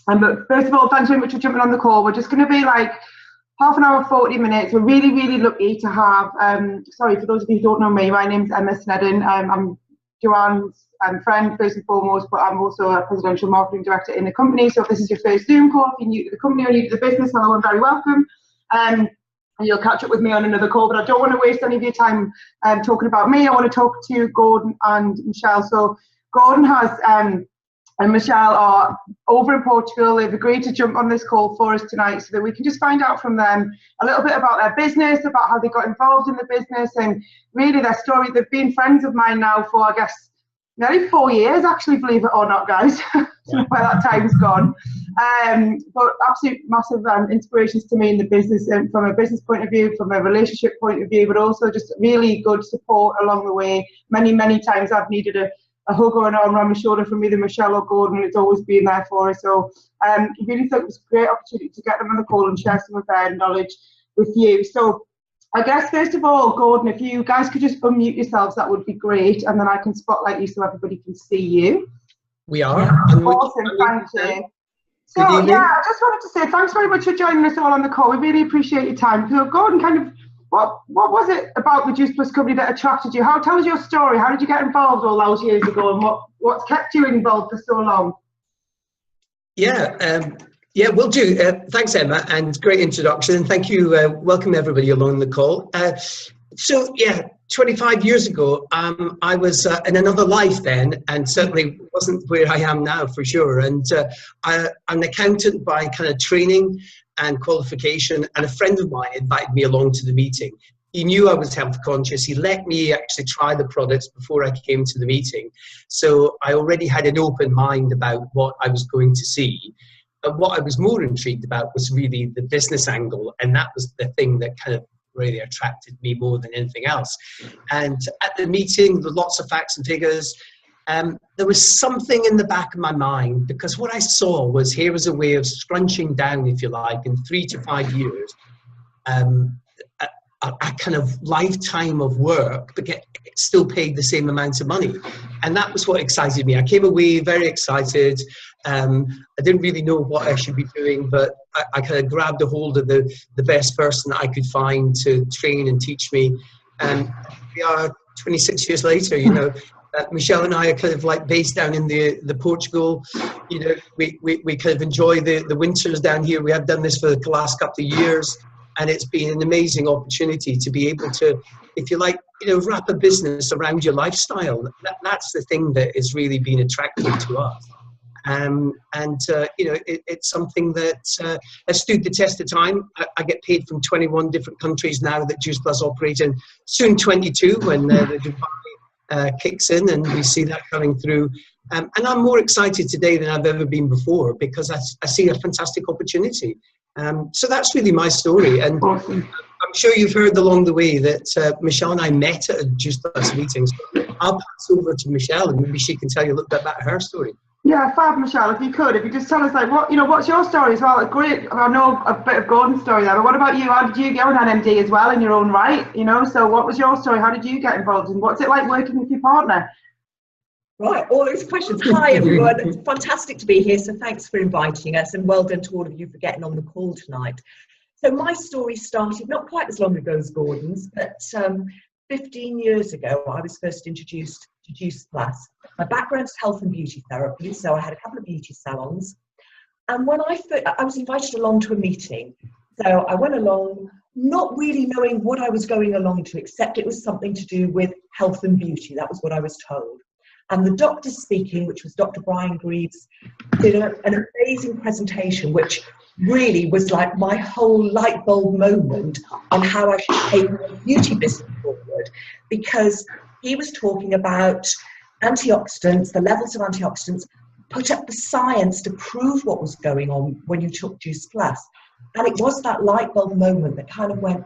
But first of all, thanks very much for jumping on the call. We're just going to be like half an hour, 40 minutes. We're really, really lucky to have, sorry, for those of you who don't know me, my name's Emma Snedden. I'm Joanne's friend, first and foremost, but I'm also a presidential marketing director in the company. So if this is your first Zoom call, if you're new to the company or new to the business, hello and very welcome. And you'll catch up with me on another call, but I don't want to waste any of your time talking about me. I want to talk to Gordon and Michelle. So Gordon has and Michelle are over in Portugal. They've agreed to jump on this call for us tonight so that we can just find out from them a little bit about their business, about how they got involved in the business, and really their story. They've been friends of mine now for, I guess, nearly 4 years, actually, believe it or not, guys. Where that time's gone. But absolute massive inspirations to me in the business, and from a business point of view, from a relationship point of view, but also just really good support along the way. Many, many times I've needed a hug or an arm around my shoulder from either Michelle or Gordon. It's always been there for us. So I really thought it was a great opportunity to get them on the call and share some of their knowledge with you. So I guess, first of all, Gordon, if you guys could just unmute yourselves, that would be great. And then I can spotlight you so everybody can see you. We are. Awesome, thank you. So, yeah, I just wanted to say thanks very much for joining us all on the call. We really appreciate your time. So, Gordon, kind of, what was it about the Juice Plus company that attracted you? Tell us your story. How did you get involved all those years ago, and what's kept you involved for so long? Yeah, will do. Thanks, Emma, and great introduction. And thank you. Welcome everybody along the call. So, yeah, 25 years ago, I was in another life then, and certainly wasn't where I am now for sure. And I'm an accountant by kind of training and qualification, and a friend of mine invited me along to the meeting. He knew I was health conscious. He let me actually try the products before I came to the meeting. So I already had an open mind about what I was going to see. But what I was more intrigued about was really the business angle, and that was the thing that kind of really attracted me more than anything else. And at the meeting, with lots of facts and figures, there was something in the back of my mind, because what I saw was here was a way of scrunching down, if you like, in 3 to 5 years, a kind of lifetime of work, but get still paid the same amount of money. And that was what excited me. I came away very excited. I didn't really know what I should be doing, but I kind of grabbed a hold of the best person that I could find to train and teach me. And we are 26 years later, you know. Michelle and I are kind of like based down in the Portugal. You know, we kind of enjoy the winters down here. We have done this for the last couple of years, and it's been an amazing opportunity to be able to, if you like, you know, wrap a business around your lifestyle. That's the thing that has really been attractive to us. You know, it's something that has stood the test of time. I get paid from 21 different countries now that Juice Plus operate in, soon 22 when the Dubai kicks in, and we see that coming through. And I'm more excited today than I've ever been before, because I see a fantastic opportunity. So that's really my story. And awesome. I'm sure you've heard along the way that Michelle and I met at a Juice Plus meeting. So I'll pass over to Michelle, and maybe she can tell you a little bit about her story. Yeah, fab, Michelle, if you just tell us, like, what's your story as well? Great, I know a bit of Gordon's story there, but what about you? How did you get an MD as well in your own right, you know? So what was your story? How did you get involved, and what's it like working with your partner? Right, all those questions. Hi, everyone. It's fantastic to be here, so thanks for inviting us, and well done to all of you for getting on the call tonight. So my story started not quite as long ago as Gordon's, but 15 years ago, I was first introduced to Juice Plus. My background's health and beauty therapy, so I had a couple of beauty salons. And when I was invited along to a meeting, so I went along, not really knowing what I was going along to, except it was something to do with health and beauty. That was what I was told. And the doctor speaking, which was Dr. Brian Greaves, did an amazing presentation, which really was like my whole light bulb moment on how I should take my beauty business forward, because he was talking about antioxidants, the levels of antioxidants, put up the science to prove what was going on when you took Juice Plus. And it was that light bulb moment that kind of went,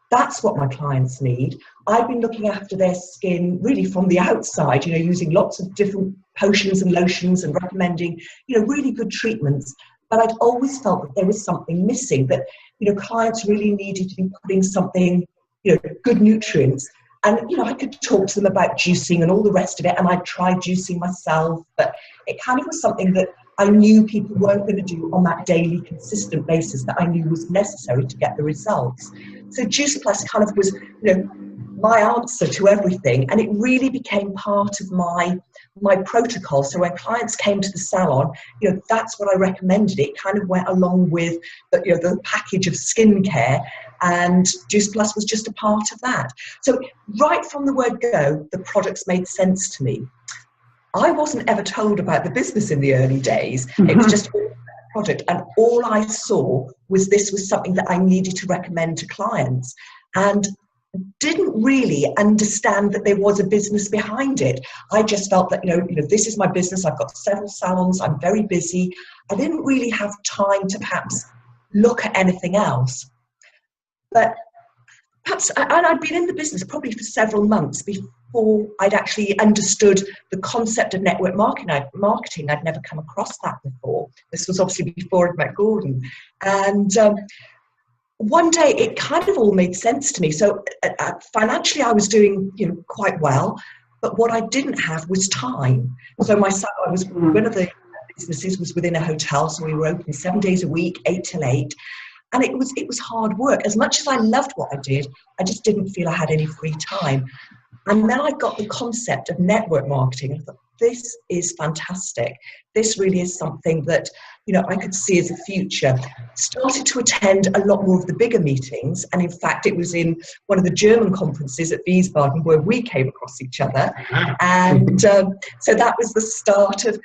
that's what my clients need. I've been looking after their skin really from the outside, you know, using lots of different potions and lotions and recommending, you know, really good treatments. But I'd always felt that there was something missing, that, you know, clients really needed to be putting something, you know, good nutrients. And, you know, I could talk to them about juicing and all the rest of it. And I tried juicing myself, but it kind of was something that I knew people weren't going to do on that daily, consistent basis that I knew was necessary to get the results. So Juice Plus kind of was, my answer to everything, and it really became part of my protocol. So when clients came to the salon, that's what I recommended. It kind of went along with the package of skincare, and Juice Plus was just a part of that. So right from the word go, the products made sense to me. I wasn't ever told about the business in the early days. It was just a product, and all I saw was this was something that I needed to recommend to clients, and didn't really understand that there was a business behind it. I just felt that, this is my business. I've got several salons. I'm very busy. I didn't really have time to perhaps look at anything else. But perhaps, and I'd been in the business probably for several months before I'd actually understood the concept of network marketing. I'd never come across that before. This was obviously before I'd met Gordon. And one day it kind of all made sense to me. So financially I was doing quite well, but what I didn't have was time. So one of the businesses was within a hotel, so we were open 7 days a week, 8 till 8, and it was hard work. As much as I loved what I did, I just didn't feel I had any free time. And then I got the concept of network marketing. I thought, this is fantastic. This really is something that I could see as a future. Started to attend a lot more of the bigger meetings, and in fact it was in one of the German conferences at Wiesbaden where we came across each other, and so that was the start of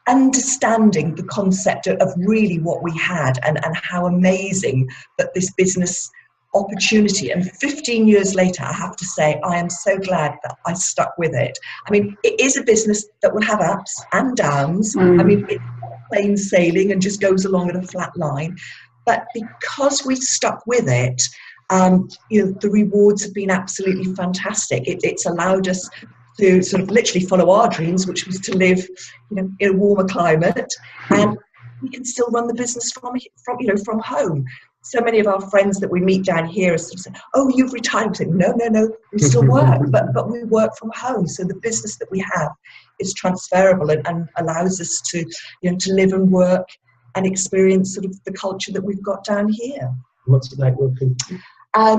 understanding the concept of really what we had, and how amazing that this business opportunity. And 15 years later, I have to say, I am so glad that I stuck with it. I mean, it is a business that will have ups and downs. I mean, it's plain sailing and just goes along at a flat line. But because we stuck with it, the rewards have been absolutely fantastic. It's allowed us to sort of literally follow our dreams, which was to live, in a warmer climate, and we can still run the business from home. So many of our friends that we meet down here are sort of saying, "Oh, you've retired." We say, no, we still work, but we work from home. So the business that we have is transferable and allows us to, to live and work and experience sort of the culture that we've got down here. What's it like working?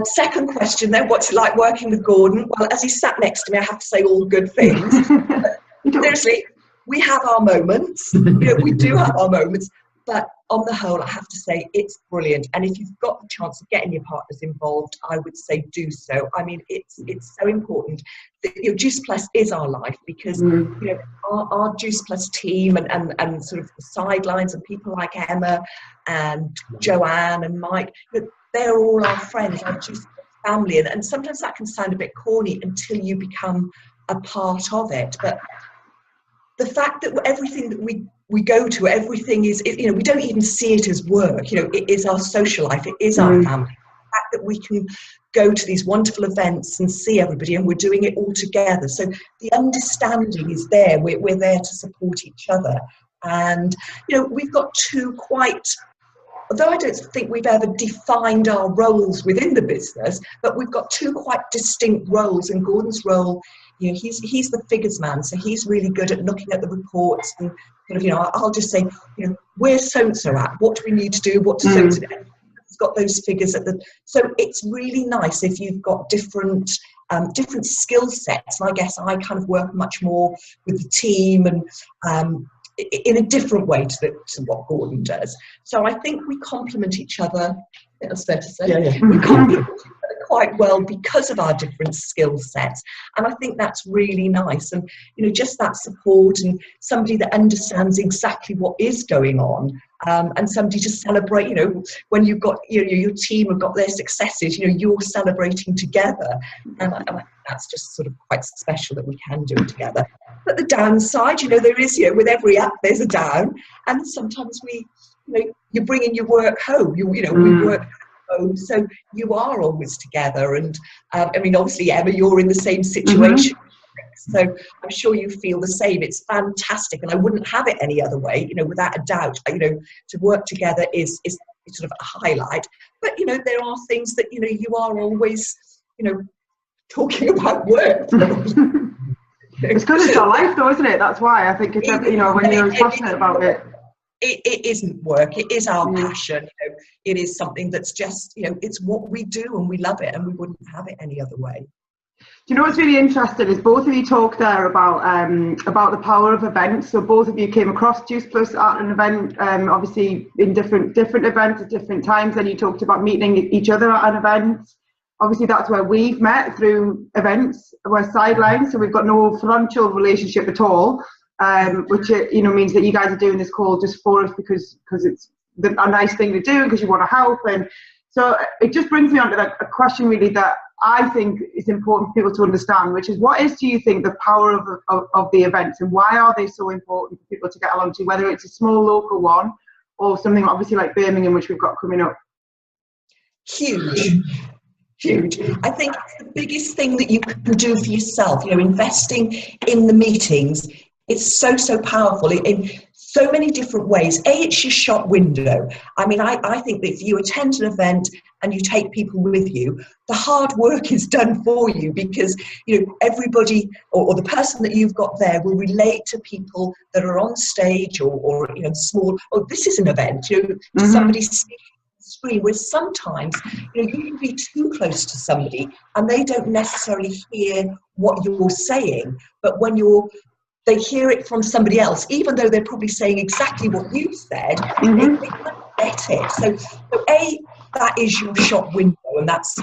Second question then, what's it like working with Gordon? Well, as he sat next to me, I have to say all good things. Seriously, we have our moments. We do have our moments. But on the whole, I have to say it's brilliant. And if you've got the chance of getting your partners involved, I would say do so. I mean, it's so important. Juice Plus is our life, because our Juice Plus team and sort of the sidelines and people like Emma and Joanne and Mike, they're all our friends, our Juice Plus family. And sometimes that can sound a bit corny until you become a part of it. But the fact that everything that we go to, everything is, we don't even see it as work. It is our social life. It is our family. The fact that we can go to these wonderful events and see everybody, and we're doing it all together. So the understanding is there. We're there to support each other. And, we've got two quite, although I don't think we've ever defined our roles within the business, but we've got two quite distinct roles. And Gordon's role, he's the figures man, so he's really good at looking at the reports and I'll just say, where's so-and-so at? What do we need to do? What does so-and-so do? He's got those figures so it's really nice if you've got different skill sets. And I guess I kind of work much more with the team and in a different way to what Gordon does. So I think we complement each other. That's fair to say. Yeah. We complement each other quite well because of our different skill sets, and I think that's really nice. And just that support and somebody that understands exactly what is going on, and somebody to celebrate. When you've got your team have got their successes, you're celebrating together, and that's just sort of quite special that we can do it together. But the downside, there is, with every up there's a down, and sometimes you bring in your work home. We work home, so you are always together. And obviously, Emma, you're in the same situation. So I'm sure you feel the same. It's fantastic, and I wouldn't have it any other way. Without a doubt. To work together is sort of a highlight. But there are things that you are always talking about work. It's because it's our life, though, isn't it? That's why I think it's when you're passionate about it. it isn't work, it is our passion. You know, it is something that's just, you know, it's what we do and we love it and we wouldn't have it any other way. Do you know what's really interesting is both of you talked there about the power of events. So both of you came across Juice Plus at an event, obviously in different events at different times. Then you talked about meeting each other at an event. Obviously that's where we've met, through events. We're sidelined, so we've got no financial relationship at all, which you know means that you guys are doing this call just for us because it's a nice thing to do, because you want to help. And so it just brings me on to a question really that I think is important for people to understand, which is do you think the power of the events, and why are they so important for people to get along to, whether it's a small local one or something obviously like Birmingham, which we've got coming up? Huge. I think it's the biggest thing that you can do for yourself. You know, investing in the meetings, it's so powerful in so many different ways. It's your shop window. I mean, I think that if you attend an event and you take people with you, the hard work is done for you, because, you know, everybody or the person that you've got there will relate to people that are on stage or you know, small. Oh, this is an event. You know, somebody speaking screen, where sometimes, you know, you can be too close to somebody and they don't necessarily hear what you're saying, but when they hear it from somebody else, even though they're probably saying exactly what you said, they can't get it. So that is your shop window, and that's,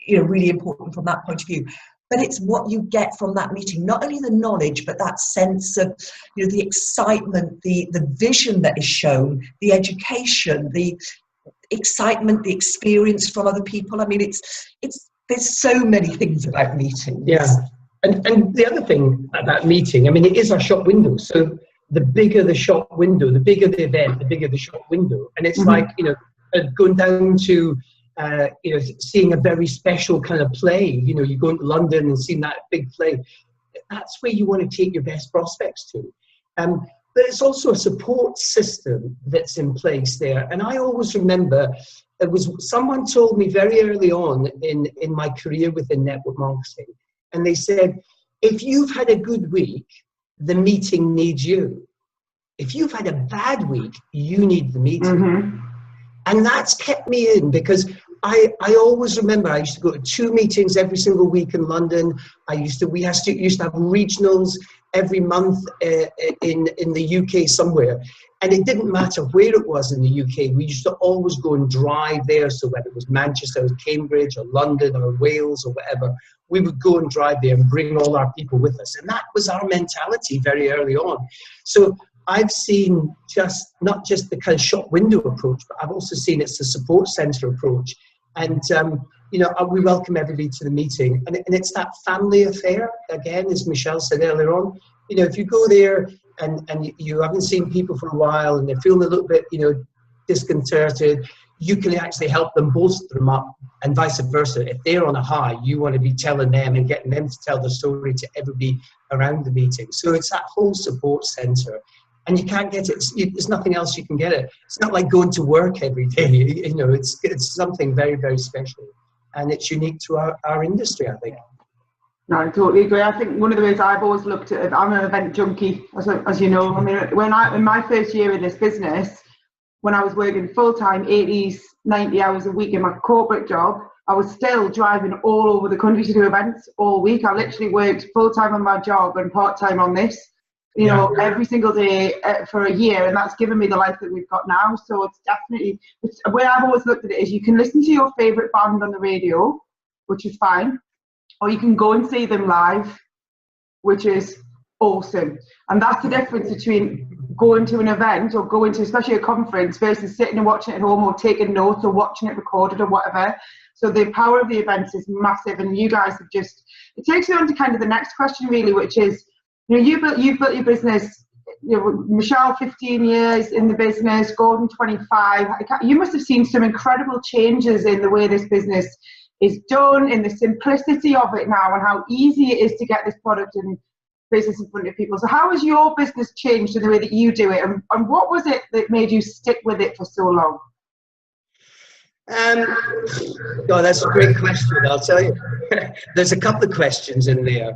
you know, really important from that point of view. But it's what you get from that meeting, not only the knowledge, but that sense of, you know, the excitement, the vision that is shown, the education, the excitement, the experience from other people. I mean, there's so many things about meetings. Yeah, and the other thing about meeting, I mean, it is our shop window. So the bigger the shop window, the bigger the event, the bigger the shop window. And it's like, you know, going down to, you know, seeing a very special kind of play. You know, you go into London and seeing that big play. That's where you want to take your best prospects to. But it's also a support system that's in place there. And I always remember, someone told me very early on in my career within network marketing, and they said, if you've had a good week, the meeting needs you. If you've had a bad week, you need the meeting. And that's kept me in, because I always remember I used to go to 2 meetings every single week in London. We used to have regionals every month in the UK somewhere. And it didn't matter where it was in the UK. We used to always go and drive there. So whether it was Manchester or Cambridge or London or Wales or whatever, we would go and drive there and bring all our people with us. And that was our mentality very early on. So I've seen not just the kind of shop window approach, but I've also seen it's the support centre approach. And, you know, we welcome everybody to the meeting. And it's that family affair, again, as Michelle said earlier on. You know, if you go there and you haven't seen people for a while and they're feeling a little bit, you know, disconcerted, you can actually help them bolster them up, and vice versa. If they're on a high, you want to be telling them and getting them to tell the story to everybody around the meeting. So it's that whole support centre. And you can't get it. There's nothing else you can get it. It's not like going to work every day. You know, it's something very, very special, and it's unique to our industry, I think. No, I totally agree. I think one of the ways I've always looked at it, I'm an event junkie, as you know. I mean, in my first year in this business, when I was working full-time, 80s, 90 hours a week in my corporate job, I was still driving all over the country to do events all week. I literally worked full-time on my job and part-time on this, you know, every single day for a year, and that's given me the life that we've got now. So it's definitely, the way I've always looked at it is, you can listen to your favourite band on the radio, which is fine, or you can go and see them live, which is awesome. And that's the difference between going to an event or going to especially a conference versus sitting and watching it at home or taking notes or watching it recorded or whatever. So the power of the events is massive, and you guys have just, it takes me on to kind of the next question really, which is, you know, you've built your business, you know, Michelle 15 years in the business, Gordon 25. You must have seen some incredible changes in the way this business is done, in the simplicity of it now, and how easy it is to get this product and business in front of people. So how has your business changed in the way that you do it, and what was it that made you stick with it for so long? God, that's a great question, I'll tell you. There's a couple of questions in there.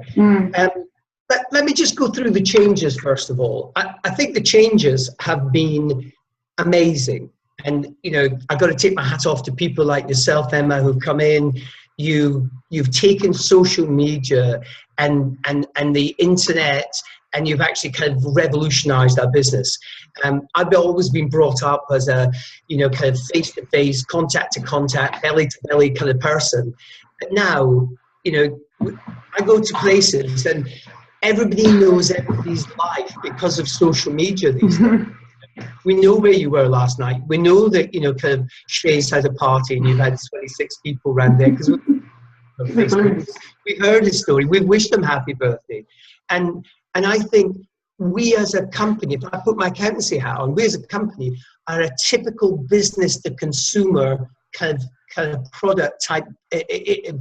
Let me just go through the changes first of all. I think the changes have been amazing. And, you know, I've got to take my hat off to people like yourself, Emma, who've come in. You've taken social media and the internet, and you've actually kind of revolutionized our business. I've always been brought up as a, you know, kind of face-to-face, contact-to-contact, belly-to-belly kind of person. But now, you know, I go to places and everybody knows everybody's life because of social media these days. We know where you were last night. We know that, you know, kind of Shrey's had a party and you've had 26 people around there because we've heard his story. We've wished him happy birthday. And I think we as a company, if I put my accountancy hat on, we as a company are a typical business to consumer kind of product type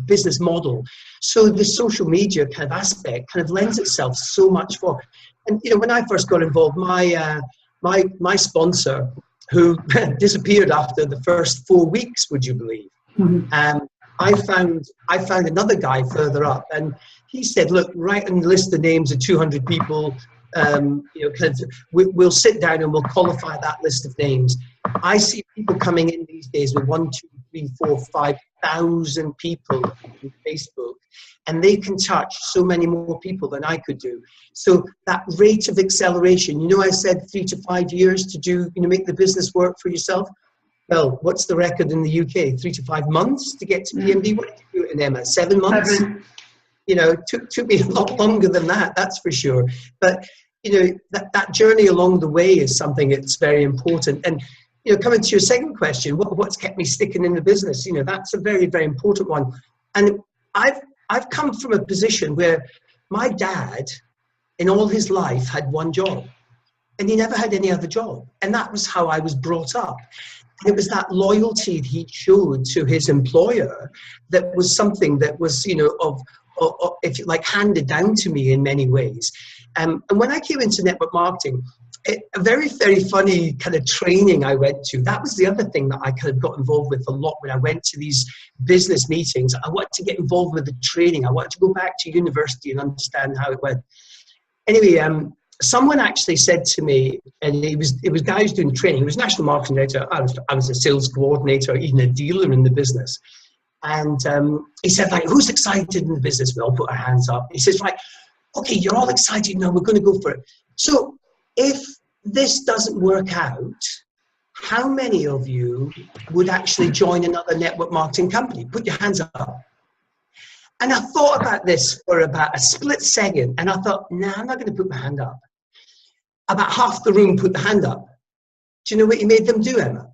business model. So the social media kind of aspect kind of lends itself so much for. And, you know, when I first got involved, my sponsor, who disappeared after the first 4 weeks, would you believe? I found another guy further up, and he said, "Look, write and list the names of 200 people. You know, kind of, we'll sit down and we'll qualify that list of names." I see people coming in these days with 1, 2, 3, 4, 5,000 people on Facebook, and they can touch so many more people than I could do. So that rate of acceleration, you know, I said 3 to 5 years to do, you know, make the business work for yourself. Well, what's the record in the UK? 3 to 5 months to get to PMD? What did you do it in, Emma? 7 months? 7. You know, took me a lot longer than that, that's for sure. But, you know, that journey along the way is something that's very important. And, you know, coming to your second question, what's kept me sticking in the business? You know, that's a very, very important one. And I've come from a position where my dad, in all his life, had one job. And he never had any other job. And that was how I was brought up. And it was that loyalty he showed to his employer that was something that was, you know, of if you like, handed down to me in many ways. And when I came into network marketing, a very, very funny kind of training I went to. That was the other thing that I kind of got involved with a lot when I went to these business meetings. I wanted to get involved with the training. I wanted to go back to university and understand how it went. Anyway, someone actually said to me, and it was guys doing the training. He was national marketing director. I was a sales coordinator, even a dealer in the business. And he said, like, who's excited in the business? We all put our hands up. He says, right, okay, you're all excited now. We're going to go for it. So if this doesn't work out, how many of you would actually join another network marketing company? Put your hands up. And I thought about this for about a split second, and I thought, nah, I'm not going to put my hand up. About half the room put the hand up. Do you know what he made them do, Emma?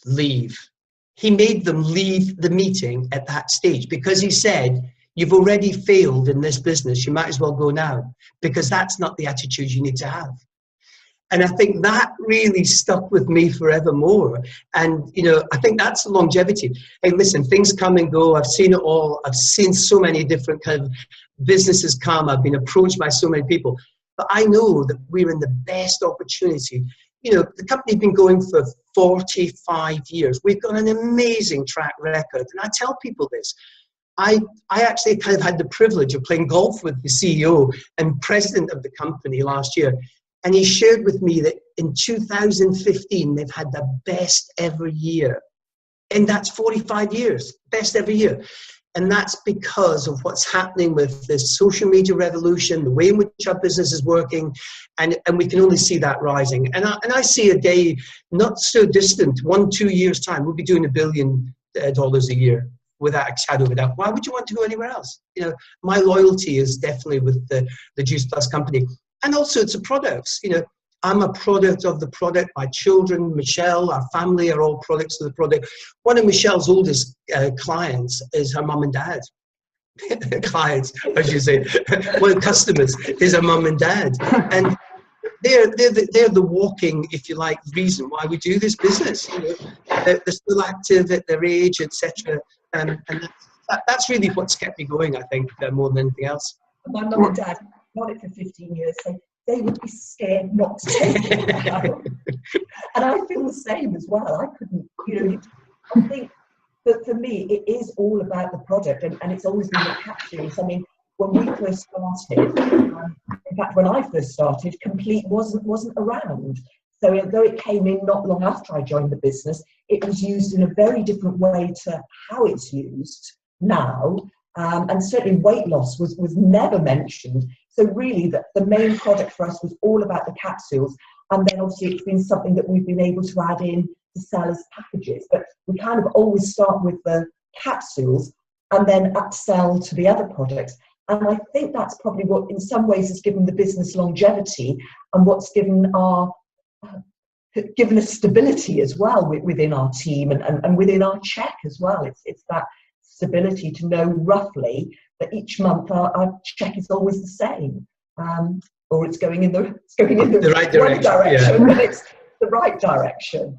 Leave. He made them leave the meeting at that stage because he said, you've already failed in this business. You might as well go now, because that's not the attitude you need to have. And I think that really stuck with me forevermore. And, you know, I think that's longevity. Hey, listen, things come and go. I've seen it all. I've seen so many different kind of businesses come. I've been approached by so many people. But I know that we're in the best opportunity. You know, the company's been going for 45 years. We've got an amazing track record. And I tell people this. I actually kind of had the privilege of playing golf with the CEO and president of the company last year. And he shared with me that in 2015, they've had the best ever year. And that's 45 years, best ever year. And that's because of what's happening with this social media revolution, the way in which our business is working, and we can only see that rising. And I see a day not so distant, 1-2 years' time, we'll be doing $1 billion a year without a shadow of a doubt. Why would you want to go anywhere else? You know, my loyalty is definitely with the Juice Plus company. And also it's a product. You know, I'm a product of the product. My children, Michelle, our family are all products of the product. One of Michelle's oldest clients is her mum and dad. Clients, I should say. Well, customers is her mum and dad. And they're the walking, if you like, reason why we do this business. You know, they're still active at their age, etc. And that's really what's kept me going, I think, more than anything else. My mum and dad done it for 15 years, so they would be scared not to take it now. And I feel the same as well. I couldn't, you know, I think that for me, it is all about the product, and it's always been the capsules. I mean, when we first started, in fact, when I first started, Complete wasn't around. So although it came in not long after I joined the business, it was used in a very different way to how it's used now. And certainly weight loss was never mentioned. So really the main product for us was all about the capsules. And then obviously it's been something that we've been able to add in to sell as packages. But we kind of always start with the capsules and then upsell to the other products. And I think that's probably what in some ways has given the business longevity and what's given us stability as well within our team and within our check as well. It's that stability to know roughly that each month our check is always the same, or it's going in the right direction, but it's the right direction.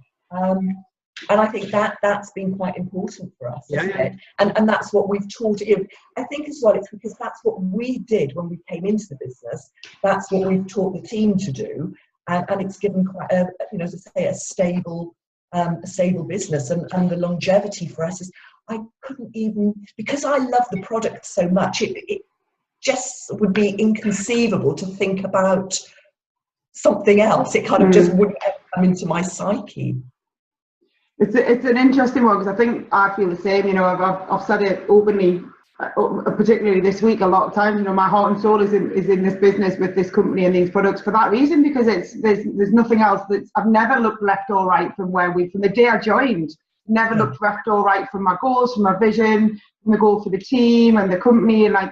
And I think that's been quite important for us, isn't it? And that's what we've taught you. I think as well, it's because that's what we did when we came into the business. That's what we've taught the team to do, and it's given quite a, as I say, a stable business. And the longevity for us is, I couldn't even, because I love the product so much, it just would be inconceivable to think about something else. It kind of just wouldn't ever come into my psyche. It's an interesting one, because I think I feel the same. I've said it openly, particularly this week, a lot of times. My heart and soul is in this business with this company and these products for that reason, because there's nothing else I've never looked left or right from the day I joined. Never looked left or right from my goals, from my vision, from the goal for the team and the company, and I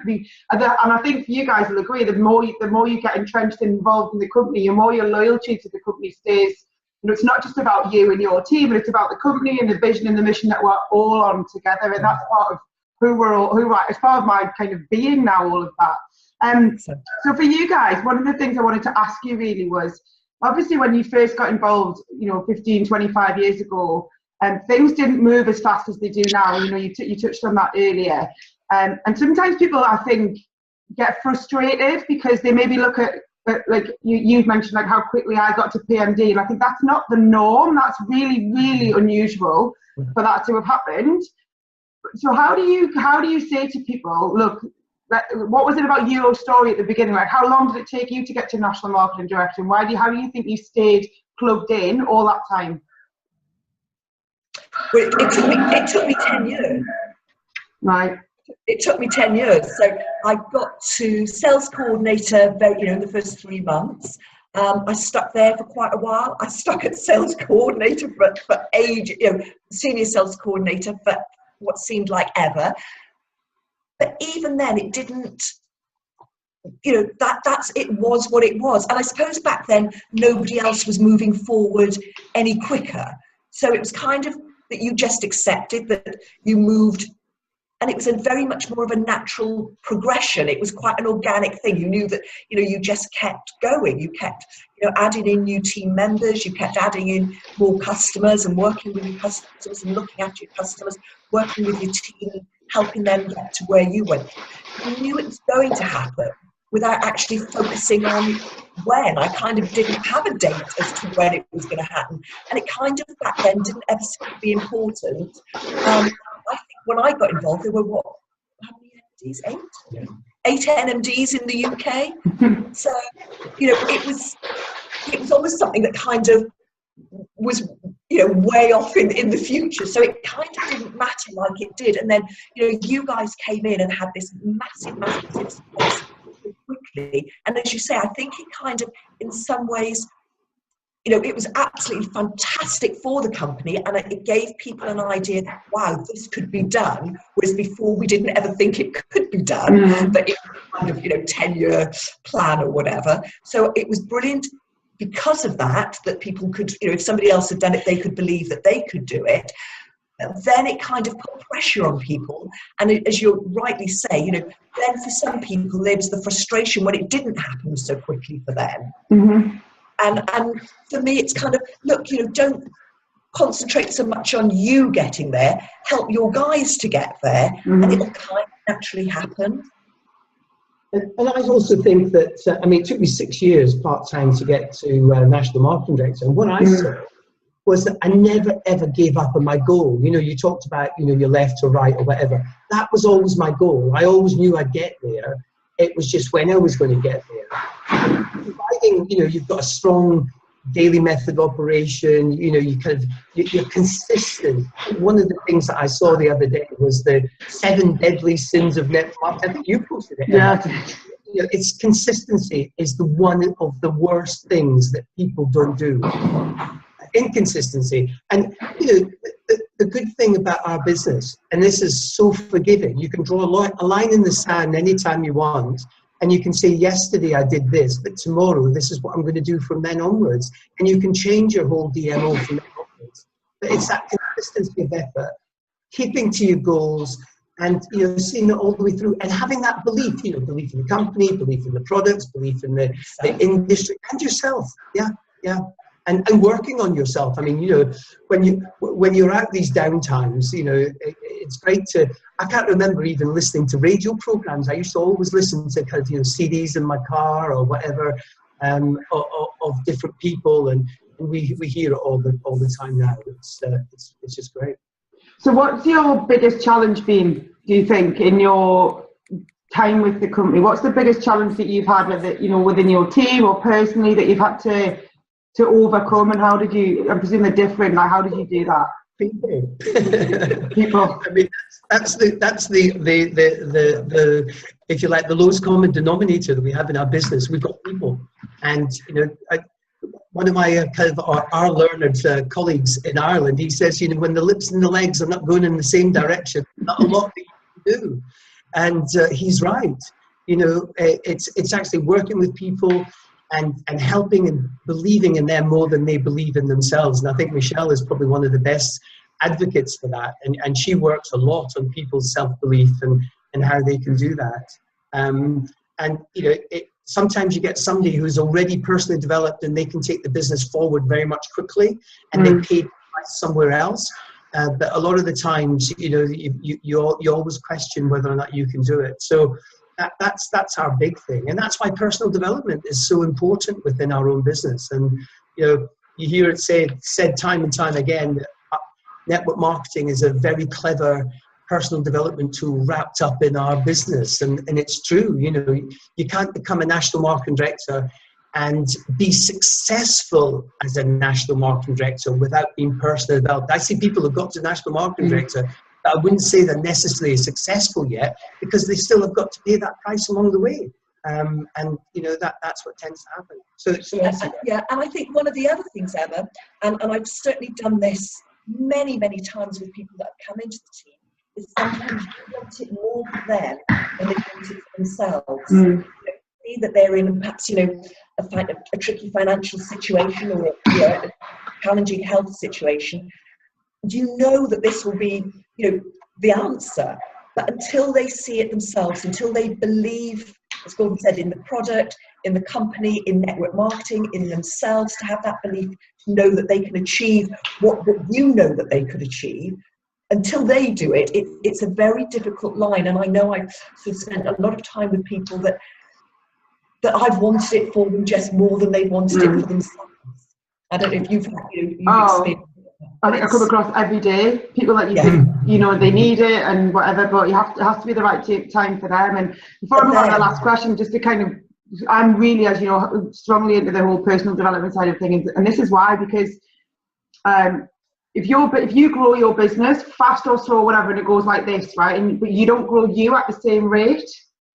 think you guys will agree. The more you get entrenched and involved in the company, the more your loyalty to the company stays. It's not just about you and your team, but it's about the company and the vision and the mission that we're all on together, and that's part of it's part of my kind of being now. All of that. So for you guys, one of the things I wanted to ask you really was, obviously when you first got involved, 15, 25 years ago. Things didn't move as fast as they do now. You touched on that earlier. And sometimes people, I think, get frustrated because they maybe look at, like you've mentioned, like how quickly I got to PMD. And I think that's not the norm. That's really, really unusual for that to have happened. So how do you say to people, look, what was it about your story at the beginning? Like, how long did it take you to get to National Marketing Director? And how do you think you stayed plugged in all that time? Well, it took me 10 years. Right. It took me 10 years. So I got to sales coordinator in the first 3 months. I stuck there for quite a while. I stuck at sales coordinator for age, senior sales coordinator for what seemed like ever. But even then, it didn't, it was what it was. And I suppose back then, nobody else was moving forward any quicker. So it was kind of that you just accepted that you moved, and it was a very much more of a natural progression. It was quite an organic thing. You knew that, you just kept going. You kept, adding in new team members. You kept adding in more customers and working with your customers and looking after your customers, working with your team, helping them get to where you went. You knew it was going to happen without actually focusing on when. I kind of didn't have a date as to when it was going to happen. And it kind of back then didn't ever seem to be important. I think when I got involved, there were how many NMDs? 8? 8 NMDs in the UK. So, it was almost something that kind of was, way off in the future. So it kind of didn't matter like it did. And then, you guys came in and had this massive success quickly. And as you say, I think it kind of, in some ways, it was absolutely fantastic for the company, and it gave people an idea that, wow, this could be done, whereas before we didn't ever think it could be done, but it was kind of, 10-year plan or whatever. So it was brilliant because of that people could, if somebody else had done it, they could believe that they could do it. Then it kind of put pressure on people. And as you rightly say, then for some people, there was the frustration when it didn't happen so quickly for them. Mm-hmm. And for me, it's kind of, look, don't concentrate so much on you getting there. Help your guys to get there, and it'll kind of naturally happen. And I also think that, it took me 6 years part-time to get to National Marketing Director. And what I saw was that I never, ever gave up on my goal. You talked about, your left or right or whatever. That was always my goal. I always knew I'd get there. It was just when I was going to get there. Providing, you've got a strong daily method of operation, you're consistent. One of the things that I saw the other day was the 7 deadly sins of network marketing. I think you posted it. Yeah. It's consistency is the one of the worst things that people don't do. Inconsistency. And the good thing about our business, and this is so forgiving, you can draw a line in the sand anytime you want, and you can say, yesterday I did this, but tomorrow this is what I'm going to do from then onwards, and you can change your whole DMO from then onwards. But it's that consistency of effort, keeping to your goals, and seeing it all the way through, and having that belief, belief in the company, belief in the products, belief in the industry, and yourself. Yeah. And working on yourself. I mean, when you're at these downtimes, it's great to. I can't remember even listening to radio programs. I used to always listen to kind of CDs in my car or whatever, of different people, and we hear it all the time now. It's just great. So, what's your biggest challenge been? Do you think in your time with the company? What's the biggest challenge that you've had with it? Within your team or personally that you've had to overcome, and how did you? I presume they're different. Like, how did you do that? People. I mean, that's the if you like, the lowest common denominator that we have in our business. We've got people, and one of my our learned colleagues in Ireland, he says, when the lips and the legs are not going in the same direction, not a lot that you can do, and he's right. It's actually working with people. And helping and believing in them more than they believe in themselves. And I think Michelle is probably one of the best advocates for that. And she works a lot on people's self-belief and how they can do that. Sometimes you get somebody who's already personally developed and they can take the business forward very much quickly, and they pay the price somewhere else. But a lot of the times, you always question whether or not you can do it. So that's our big thing, and that's why personal development is so important within our own business. And you hear it said time and time again, network marketing is a very clever personal development tool wrapped up in our business, and it's true. You can't become a national marketing director and be successful as a national marketing director without being personally developed. I see people who've got to national marketing director, I wouldn't say they're necessarily successful yet, because they still have got to pay that price along the way. And that's what tends to happen. So yeah, and I think one of the other things, Emma, and I've certainly done this many, many times with people that have come into the team, is sometimes you want it more for them than they want it for themselves. See that they're in perhaps a tricky financial situation or a challenging health situation. You know that this will be, the answer, but until they see it themselves, until they believe, as Gordon said, in the product, in the company, in network marketing, in themselves, to have that belief, to know that they can achieve what you know that they could achieve, until they do it, it's a very difficult line. And I know I've sort of spent a lot of time with people that I've wanted it for them just more than they wanted it for themselves. I don't know if you've experienced. I think I come across every day people that you think they need it and whatever, but it has to be the right time for them. And before I move on to the last question, just to kind of, I'm really, as you know, strongly into the whole personal development side of things, and this is why, because if you grow your business fast or slow, whatever, and it goes like this, right, but you don't grow you at the same rate.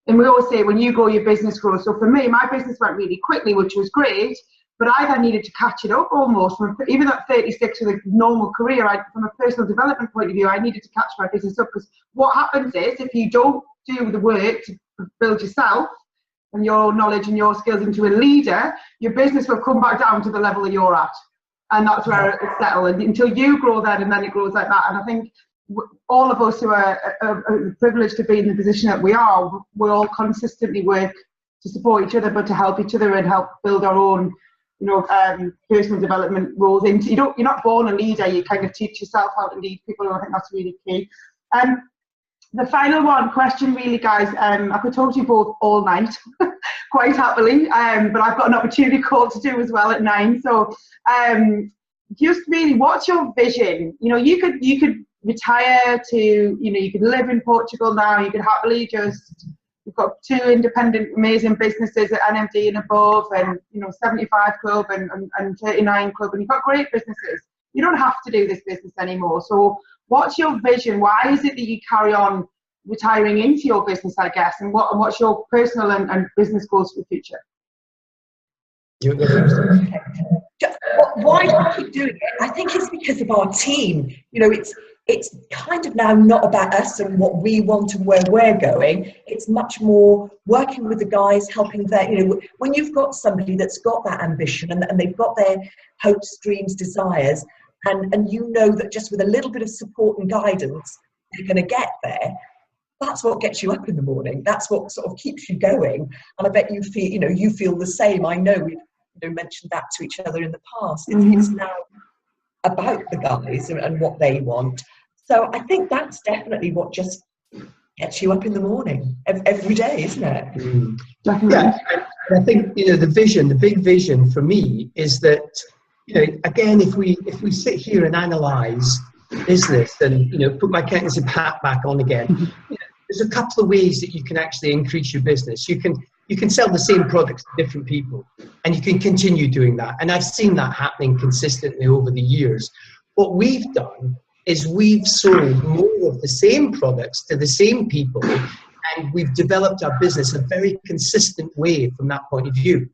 And we always say when you grow, your business grows. So for me, my business went really quickly, which was great. But I then needed to catch it up almost. Even at 36 with a normal career, from a personal development point of view, I needed to catch my business up. Because what happens is, if you don't do the work to build yourself and your knowledge and your skills into a leader, your business will come back down to the level that you're at. And that's where it's settled. And until you grow then, and then it grows like that. And I think all of us who are privileged to be in the position that we are, we all consistently work to support each other, but to help each other and help build our own personal development roles into. You're not born a leader, you kind of teach yourself how to lead people, and I think that's really key. The final question, really, guys, I could talk to you both all night, quite happily, but I've got an opportunity call to do as well at 9. So just really, what's your vision? You could retire to, you could live in Portugal now, you could happily just We've got 2 independent, amazing businesses at NMD and above, and 75 Club and 39 Club, and you've got great businesses. You don't have to do this business anymore. So what's your vision? Why is it that you carry on retiring into your business, I guess, and what's your personal and business goals for the future? Why do I keep doing it? I think it's because of our team. It's kind of now not about us and what we want and where we're going. It's much more working with the guys, helping them. When you've got somebody that's got that ambition and they've got their hopes, dreams, desires, and that just with a little bit of support and guidance, they're going to get there. That's what gets you up in the morning. That's what sort of keeps you going. And I bet you feel the same. I know we've mentioned that to each other in the past. It's now about the guys and what they want. So I think that's definitely what just gets you up in the morning every day, isn't it? Definitely. Yeah, and I think the big vision for me is that again, if we sit here and analyse business and put my accountancy hat back on again, there's a couple of ways that you can actually increase your business. You can sell the same products to different people, and you can continue doing that. And I've seen that happening consistently over the years. What we've done is we've sold more of the same products to the same people, and we've developed our business in a very consistent way from that point of view.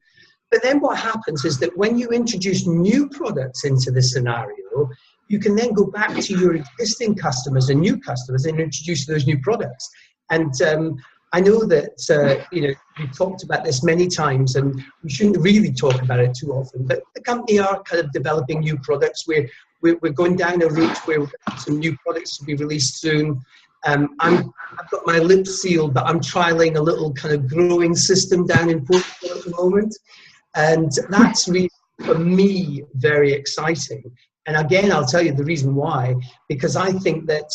But then what happens is that when you introduce new products into the scenario, you can then go back to your existing customers and new customers and introduce those new products. And I know that we've talked about this many times, and we shouldn't really talk about it too often, but the company are kind of developing new products. We're going down a route where we've got some new products to be released soon. I've got my lips sealed, but I'm trialing a little kind of growing system down in Portugal at the moment. And that's really, for me, very exciting. And again, I'll tell you the reason why, because I think that,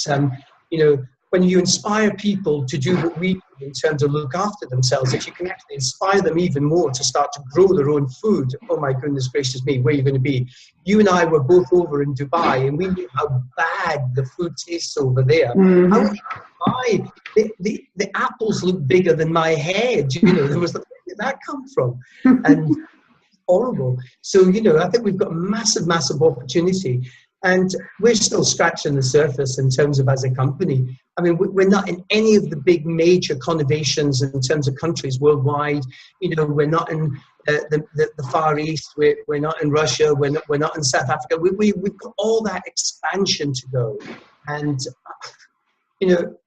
when you inspire people to do what we do in terms of look after themselves, if you can actually inspire them even more to start to grow their own food, oh my goodness gracious me, where are you going to be? You and I were both over in Dubai, and we knew how bad the food tastes over there. Mm-hmm. I was in Dubai, the apples looked bigger than my head. There was where did that come from? And horrible. So, I think we've got massive opportunity. And we're still scratching the surface in terms of as a company. I mean, we're not in any of the big major conurbations in terms of countries worldwide. We're not in the Far East. We're not in Russia. We're not in South Africa. We've got all that expansion to go. And,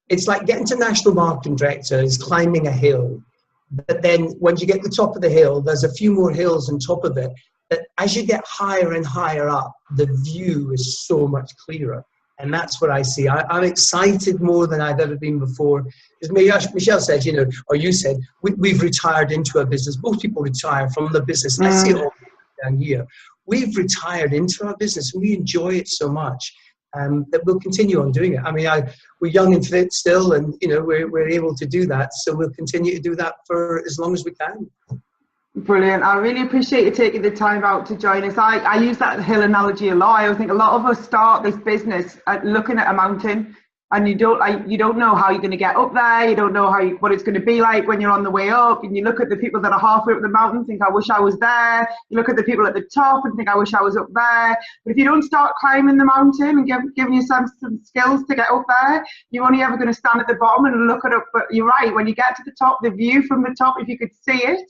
it's like getting to national marketing director is climbing a hill. But then once you get to the top of the hill, there's a few more hills on top of it. But as you get higher and higher up, the view is so much clearer. And that's what I see. I'm excited more than I've ever been before. As Michelle said, or you said, we've retired into our business. Most people retire from the business. I see it all down here. We've retired into our business, and we enjoy it so much that we'll continue on doing it. I mean, we're young and fit still, and we're able to do that. So we'll continue to do that for as long as we can. Brilliant. I really appreciate you taking the time out to join us. I use that hill analogy a lot. I think a lot of us start this business looking at a mountain, and you don't know how you're going to get up there. You don't know what it's going to be like when you're on the way up. And you look at the people that are halfway up the mountain and think, I wish I was there. You look at the people at the top and think, I wish I was up there. But if you don't start climbing the mountain and giving yourself some skills to get up there, you're only ever going to stand at the bottom and look it up. But you're right, when you get to the top, the view from the top, if you could see it,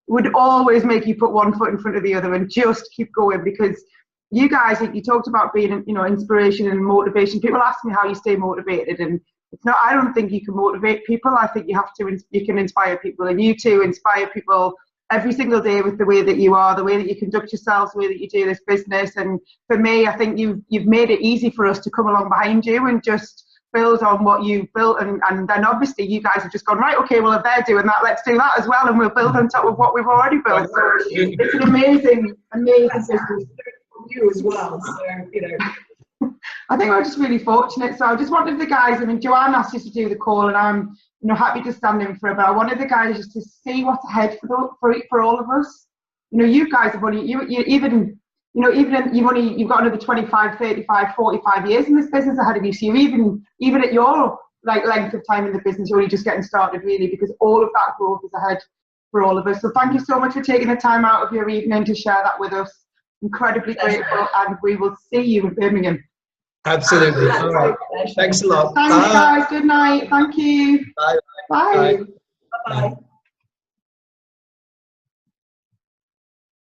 would always make you put one foot in front of the other and just keep going. Because you guys, you talked about being, inspiration and motivation. People ask me how you stay motivated, and it's not. I don't think you can motivate people. I think you can inspire people, and you two inspire people every single day with the way that you are, the way that you conduct yourselves, the way that you do this business. And for me, I think you've made it easy for us to come along behind you and just build on what you've built, and then obviously you guys have just gone, right, okay, well, if they're doing that, let's do that as well, and we'll build on top of what we've already built. So it's an amazing business for you as well. So I think we're just really fortunate. So I just wanted the guys, Joanne asked us to do the call, and I'm happy to stand in for her, but I wanted the guys just to see what's ahead for all of us. You guys have only you've got another 25, 35, 45 years in this business ahead of you. So you're even at your like length of time in the business. You're only just getting started, really, because all of that growth is ahead for all of us. So thank you so much for taking the time out of your evening to share that with us. Incredibly grateful, and we will see you in Birmingham. Absolutely. All right. Thanks a lot. Thanks, guys. Good night. Thank you. Bye. Bye. Bye-bye.